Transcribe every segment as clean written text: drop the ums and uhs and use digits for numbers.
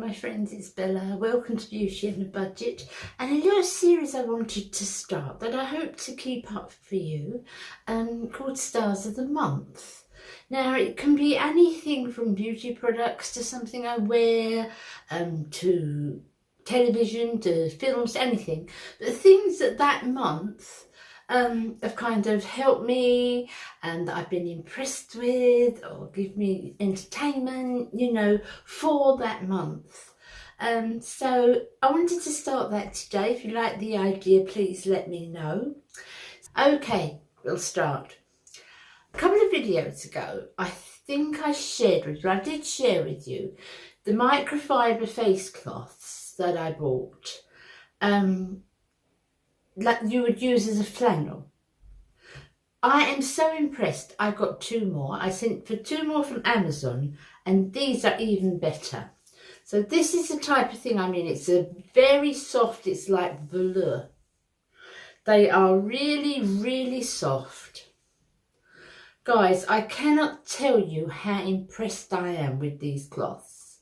my friends, it's Bella. Welcome to Beauty and a Budget, and a little series I wanted to start that I hope to keep up for you, called Stars of the Month. Now, it can be anything from beauty products to something I wear, to television, to films, anything. But things that month have kind of helped me and that I've been impressed with or give me entertainment, you know, for that month. So I wanted to start that today. If you like the idea, please let me know. Okay, we'll start. A couple of videos ago, I think I did share with you the microfiber face cloths that I bought. Like you would use as a flannel. I am so impressed. I got 2 more. I sent for 2 more from Amazon, and these are even better. So this is the type of thing, I mean, it's a very soft, it's like velour. They are really, really soft. Guys, I cannot tell you how impressed I am with these cloths.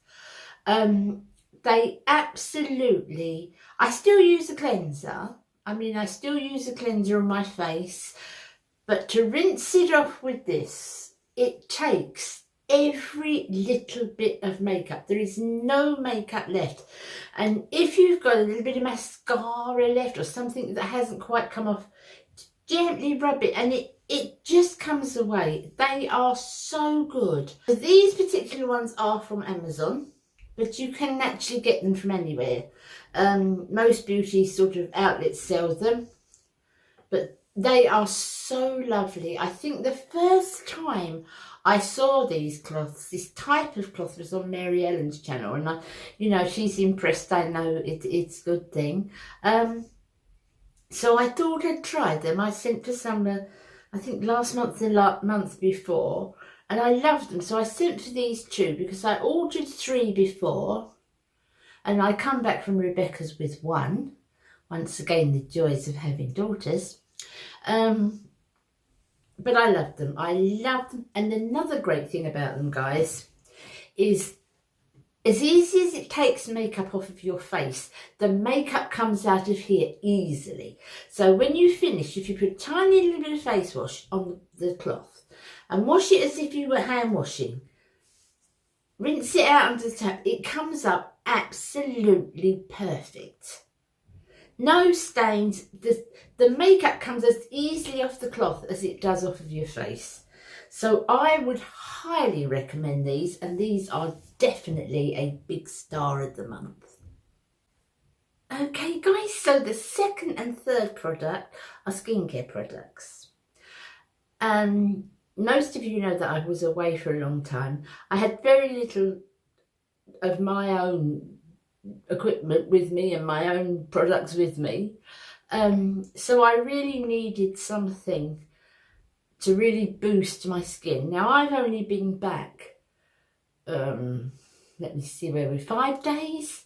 They absolutely, I still use a cleanser. I still use a cleanser on my face, but to rinse it off with this, it takes every little bit of makeup. There is no makeup left. And if you've got a little bit of mascara left or something that hasn't quite come off, gently rub it and it just comes away. They are so good. So these particular ones are from Amazon, but you can actually get them from anywhere. Most beauty sort of outlets sell them, but they are so lovely. I think the first time I saw these cloths, this type of cloth, was on Mary Ellen's channel, and you know, she's impressed. I know it's a good thing. So I thought I'd try them. I sent for some, I think last month and month before, and I loved them. So I sent for these 2 because I ordered 3 before, and I come back from Rebecca's with 1. Once again, the joys of having daughters. But I love them. I love them. And another great thing about them, guys, is as easy as it takes makeup off of your face, the makeup comes out of here easily. So when you finish, if you put a tiny little bit of face wash on the cloth and wash it as if you were hand washing, rinse it out under the tap, it comes up absolutely perfect. No stains. The makeup comes as easily off the cloth as it does off of your face. So I would highly recommend these, and these are definitely a big star of the month. Okay guys, so the second and third product are skincare products. Most of you know that I was away for a long time. I had very little of my own equipment with me and my own products with me, so I really needed something to really boost my skin. Now I've only been back, let me see, where we're 5 days,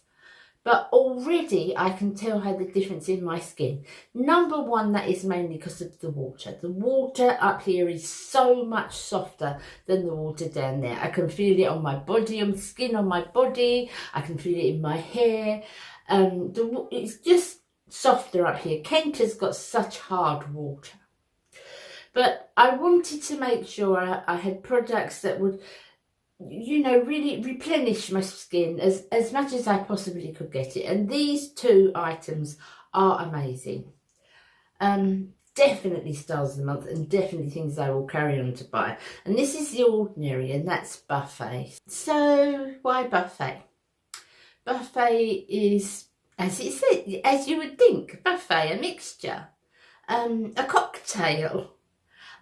but already I can tell how the difference in my skin. Number one, that is mainly because of the water. The water up here is so much softer than the water down there. I can feel it on my body, on the skin on my body. I can feel it in my hair. It's just softer up here. Kent has got such hard water. But I wanted to make sure I had products that would, you know, really replenish my skin as much as I possibly could get it. And these 2 items are amazing. Definitely stars of the month, and definitely things I will carry on to buy. And this is The Ordinary, and that's Buffet. So why Buffet? Buffet is, as it said, as you would think, buffet, a mixture, a cocktail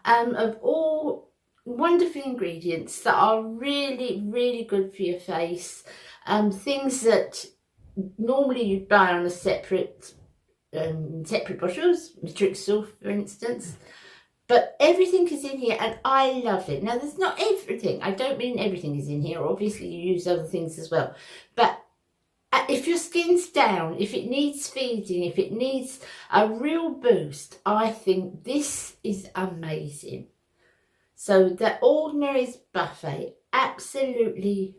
of all wonderful ingredients that are really, really good for your face. Things that normally you'd buy on a separate bottles, Matrixel for instance. But everything is in here, and I love it. Now, there's not everything. I don't mean everything is in here. Obviously, you use other things as well. But if your skin's down, if it needs feeding, if it needs a real boost, I think this is amazing. So The Ordinary's Buffet, absolutely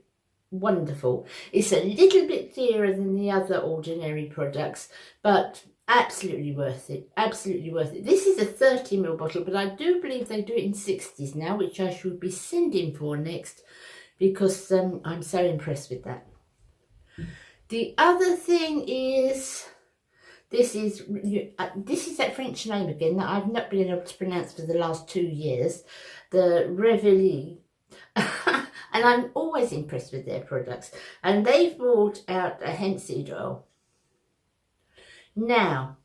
wonderful. It's a little bit dearer than the other ordinary products, but absolutely worth it. Absolutely worth it. This is a 30ml bottle, but I do believe they do it in 60s now, which I should be sending for next, because I'm so impressed with that. The other thing is, this is that French name again that I've not been able to pronounce for the last 2 years, the Reveille. And I'm always impressed with their products. And they've brought out a hemp seed oil. Now,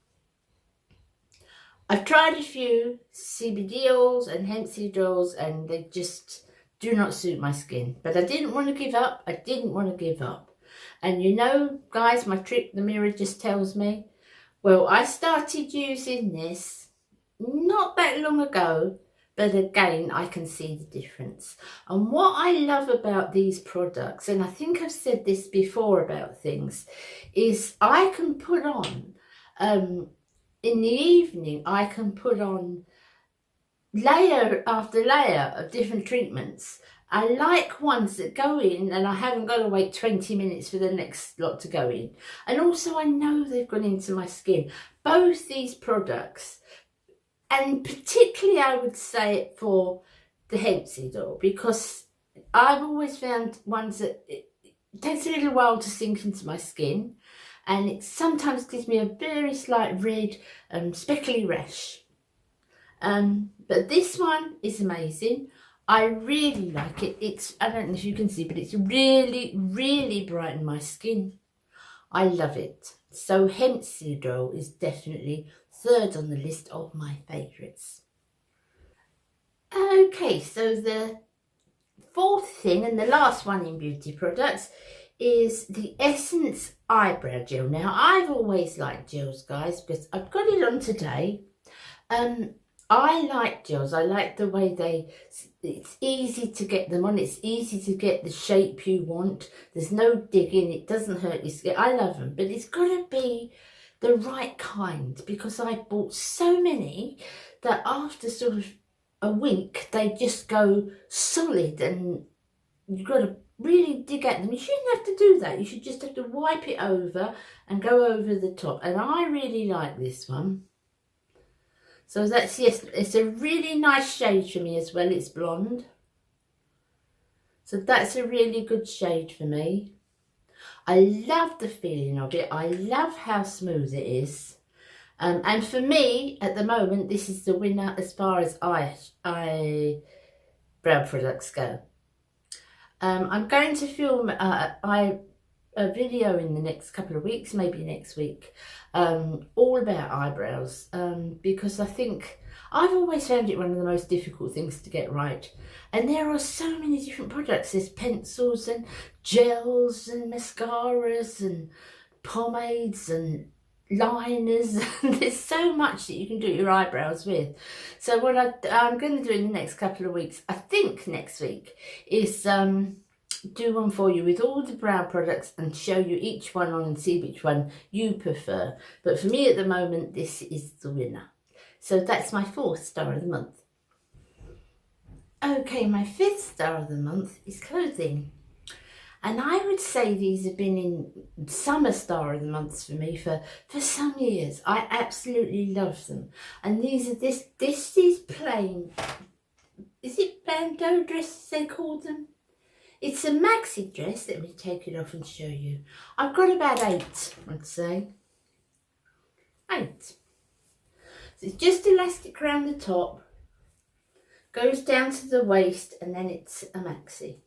I've tried a few CBD oils and hemp seed oils, and they just do not suit my skin. But I didn't want to give up. I didn't want to give up. And you know, guys, my trick, the mirror just tells me. Well, I started using this not that long ago, but again, I can see the difference. And what I love about these products, and I think I've said this before about things, is I can put on, in the evening, I can put on layer after layer of different treatments. I like ones that go in and I haven't got to wait 20 minutes for the next lot to go in. And also I know they've gone into my skin. Both these products, and particularly I would say it for the hemp seed oil, because I've always found ones that it takes a little while to sink into my skin, and it sometimes gives me a very slight red speckly rash. But this one is amazing. I really like it. I don't know if you can see, but it's really, really brightened my skin. I love it. So hemp seed oil is definitely third on the list of my favourites. Okay, so the fourth thing and the last one in beauty products is the Essence Eyebrow Gel. Now, I've always liked gels, guys, because I've got it on today. I like gels. I like the way it's easy to get them on. It's easy to get the shape you want. There's no digging. It doesn't hurt your skin. I love them, but it's got to be the right kind, because I bought so many that after sort of a week, they just go solid, and you've got to really dig at them. You shouldn't have to do that. You should just have to wipe it over and go over the top. And I really like this one. So that's, yes, it's a really nice shade for me as well. It's blonde. So that's a really good shade for me. I love the feeling of it. I love how smooth it is. And for me, at the moment, this is the winner as far as eyebrow products go. I'm going to film a video in the next couple of weeks, maybe next week, all about eyebrows, because I think I've always found it one of the most difficult things to get right. And there are so many different products. There's pencils and gels and mascaras and pomades and liners. There's so much that you can do your eyebrows with. So what I'm going to do in the next couple of weeks, I think next week, is do one for you with all the brow products and show you each one on and see which one you prefer. But for me at the moment, this is the winner. So that's my 4th star of the month. Okay, my 5th star of the month is clothing. And I would say these have been in summer star of the months for me for some years. I absolutely love them. And these are this is plain, is it bandeau dresses they call them? It's a maxi dress. Let me take it off and show you. I've got about 8, I'd say. 8. So it's just elastic around the top, goes down to the waist, and then it's a maxi.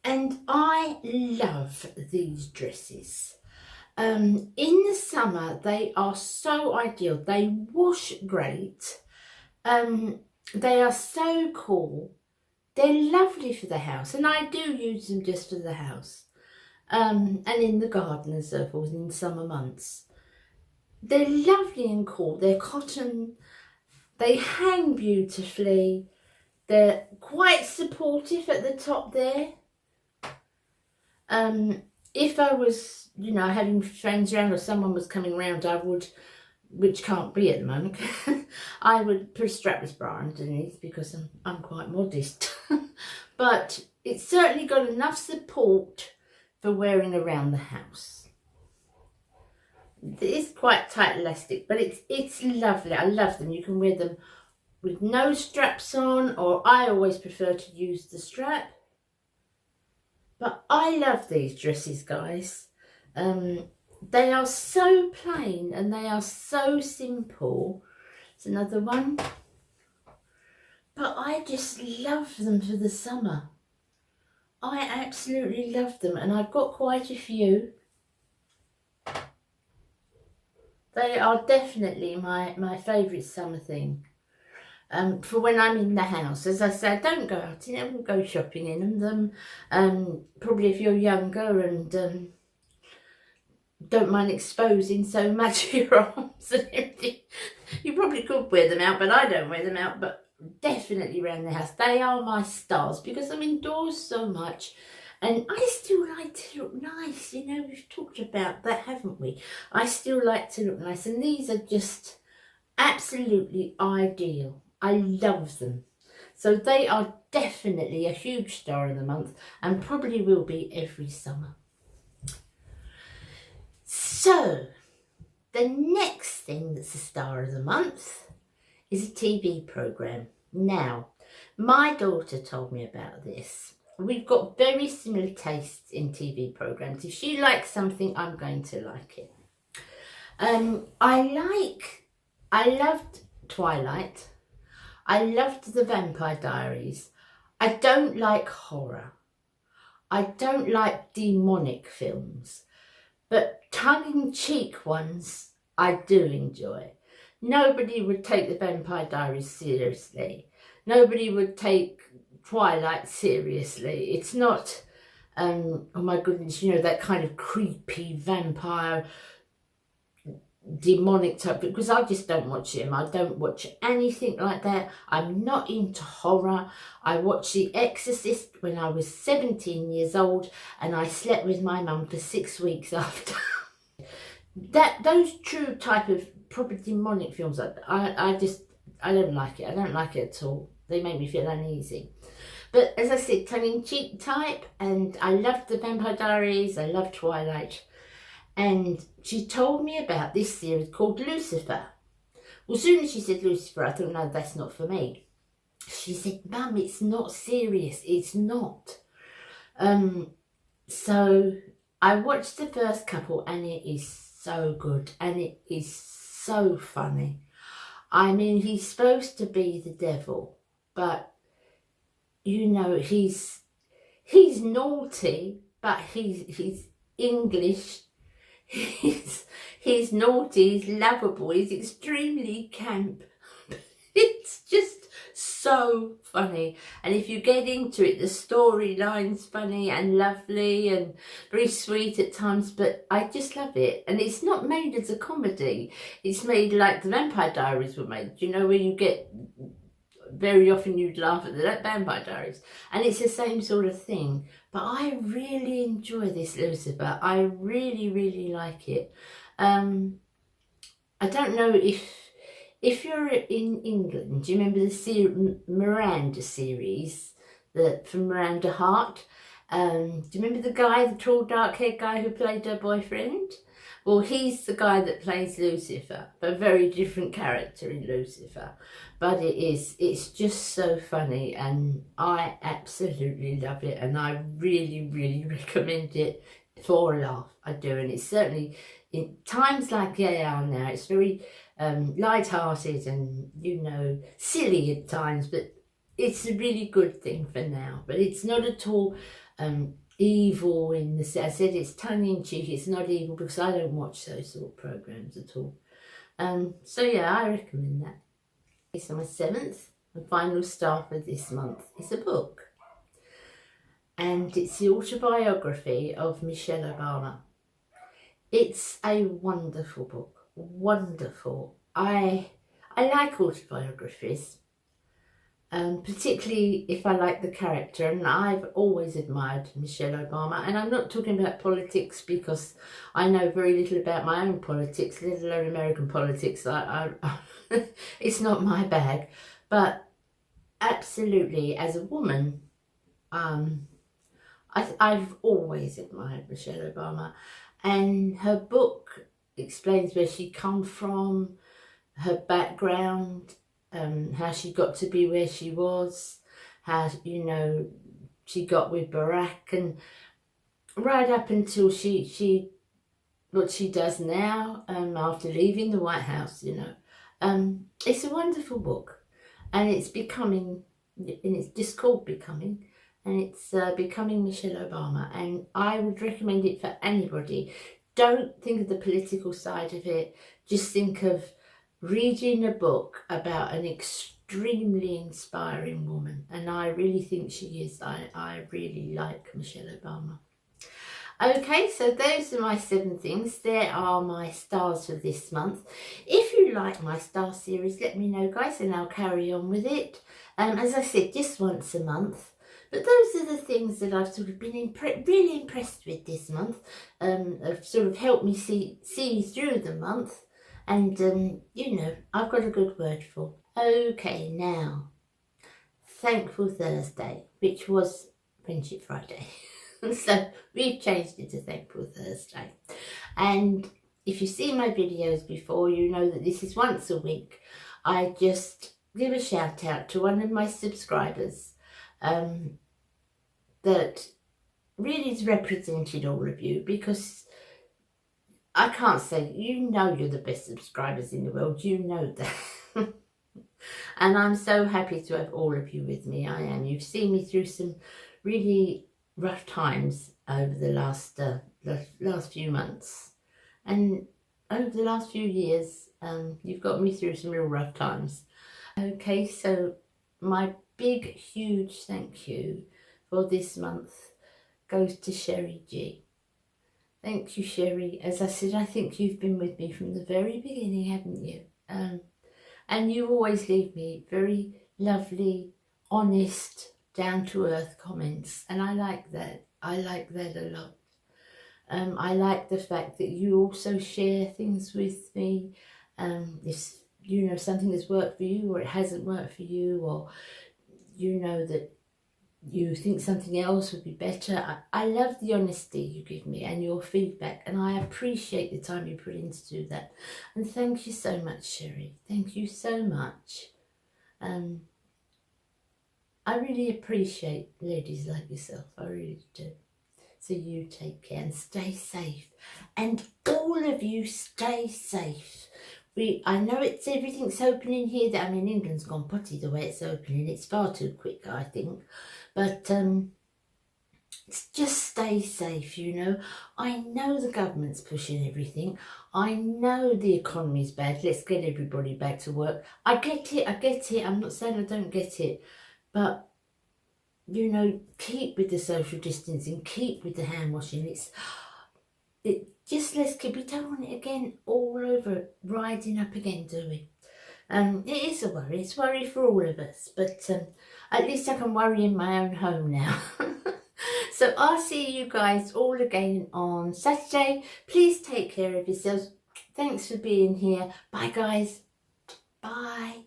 And I love these dresses. In the summer, they are so ideal. They wash great. They are so cool. They're lovely for the house, and I do use them just for the house, and in the garden and so forth in summer months. They're lovely and cool. They're cotton. They hang beautifully. They're quite supportive at the top there. If I was, having friends around or someone was coming around, I would, which can't be at the moment, I would put a strapless bra underneath because I'm quite modest. But it's certainly got enough support for wearing around the house. It is quite tight elastic, but it's lovely. I love them. You can wear them with no straps on, or I always prefer to use the strap. But I love these dresses, guys. They are so plain and they are so simple. It's another one. But I just love them for the summer. I absolutely love them, and I've got quite a few. They are definitely my favourite summer thing. For when I'm in the house. As I say, don't go out in them, go shopping in them. Probably if you're younger and don't mind exposing so much of your arms and everything, you probably could wear them out, but I don't wear them out. But definitely around the house. They are my stars because I'm indoors so much. And I still like to look nice, you know, we've talked about that, haven't we? I still like to look nice, and these are just absolutely ideal. I love them. So they are definitely a huge star of the month, and probably will be every summer. So, the next thing that's a star of the month is a TV programme. Now, my daughter told me about this. We've got very similar tastes in TV programmes. If she likes something, I'm going to like it. I loved Twilight. I loved the Vampire Diaries. I don't like horror. I don't like demonic films. But tongue-in-cheek ones, I do enjoy. Nobody would take the Vampire Diaries seriously. Nobody would take Twilight seriously. It's not, oh my goodness, you know, that kind of creepy vampire demonic type, because I just don't watch them. I don't watch anything like that. I'm not into horror. I watched The Exorcist when I was 17 years old, and I slept with my mum for 6 weeks after. Those true type of proper demonic films, I don't like it. I don't like it at all. They make me feel uneasy. But as I said, tongue-in-cheek type, and I loved the Vampire Diaries, I loved Twilight. And she told me about this series called Lucifer. Well, as soon as she said Lucifer, I thought, no, that's not for me. She said, Mum, it's not serious. It's not. So I watched the first couple, and it is so good, and it is so funny. I mean, he's supposed to be the devil, but you know, he's naughty, but he's English. He's naughty, he's lovable, he's extremely camp. It's just so funny. And if you get into it, the storyline's funny and lovely and very sweet at times, but I just love it. And it's not made as a comedy. It's made like the Vampire Diaries were made, you know, where you get, very often you'd laugh at the Vampire Diaries. And it's the same sort of thing. But I really enjoy this Lucifer. I really, really like it. I don't know if you're in England, do you remember the Miranda series from Miranda Hart? Do you remember the guy, the tall dark-haired guy who played her boyfriend? Well, he's the guy that plays Lucifer, but a very different character in Lucifer. But it's just so funny, and I absolutely love it, and I really, really recommend it for a laugh. I do, and it's certainly, in times like they are now, it's very light-hearted and, you know, silly at times, but it's a really good thing for now. But it's not at all evil in the, I said it's tongue-in-cheek, it's not evil, because I don't watch those sort of programmes at all. So yeah, I recommend that. So my seventh and final star for this month is a book, and it's the autobiography of Michelle Obama. It's a wonderful book, wonderful. I like autobiographies, particularly if I like the character, and I've always admired Michelle Obama. And I'm not talking about politics, because I know very little about my own politics, let alone American politics. It's not my bag. But absolutely, as a woman, I've always admired Michelle Obama, and her book explains where she come from, her background, how she got to be where she was, how, you know, she got with Barack, and right up until she what she does now, after leaving the White House, you know. It's a wonderful book, and it's becoming, and it's just called Becoming, and it's Becoming Michelle Obama, and I would recommend it for anybody. Don't think of the political side of it, just think of reading a book about an extremely inspiring woman, and I really think she is. I really like Michelle Obama. Okay, so those are my 7 things. There are my stars for this month. If you like my star series, let me know, guys, and I'll carry on with it. As I said, just once a month. But those are the things that I've sort of been really impressed with this month. Have sort of helped me see through the month. And, you know, I've got a good word for. Okay, now, Thankful Thursday, which was Friendship Friday. So we've changed it to Thankful Thursday. And if you've seen my videos before, you know that this is once a week. I just give a shout out to one of my subscribers that really has represented all of you, because I can't say, you know, you're the best subscribers in the world, you know that. And I'm so happy to have all of you with me. I am. You've seen me through some really rough times over the last few months, and over the last few years. You've got me through some real rough times. Okay, so my big huge thank you for this month goes to Sherry G. Thank you, Sherry. As I said, I think you've been with me from the very beginning, haven't you? And you always leave me very lovely, honest, down-to-earth comments, and I like that. I like that a lot. I like the fact that you also share things with me. If you know something has worked for you, or it hasn't worked for you, or you know that you think something else would be better. I love the honesty you give me and your feedback, and I appreciate the time you put in to do that. And thank you so much, Sherry. Thank you so much. I really appreciate ladies like yourself. I really do. So you take care and stay safe. And all of you stay safe. I know everything's opening here. I mean, England's gone potty the way it's opening. It's far too quick, I think. But just stay safe, you know. I know the government's pushing everything. I know the economy's bad. Let's get everybody back to work. I get it. I'm not saying I don't get it. But, you know, keep with the social distancing. Keep with the hand washing. We don't want it again all over, riding up again, do we? It is a worry. It's a worry for all of us. But at least I can worry in my own home now. So I'll see you guys all again on Saturday. Please take care of yourselves. Thanks for being here. Bye, guys. Bye.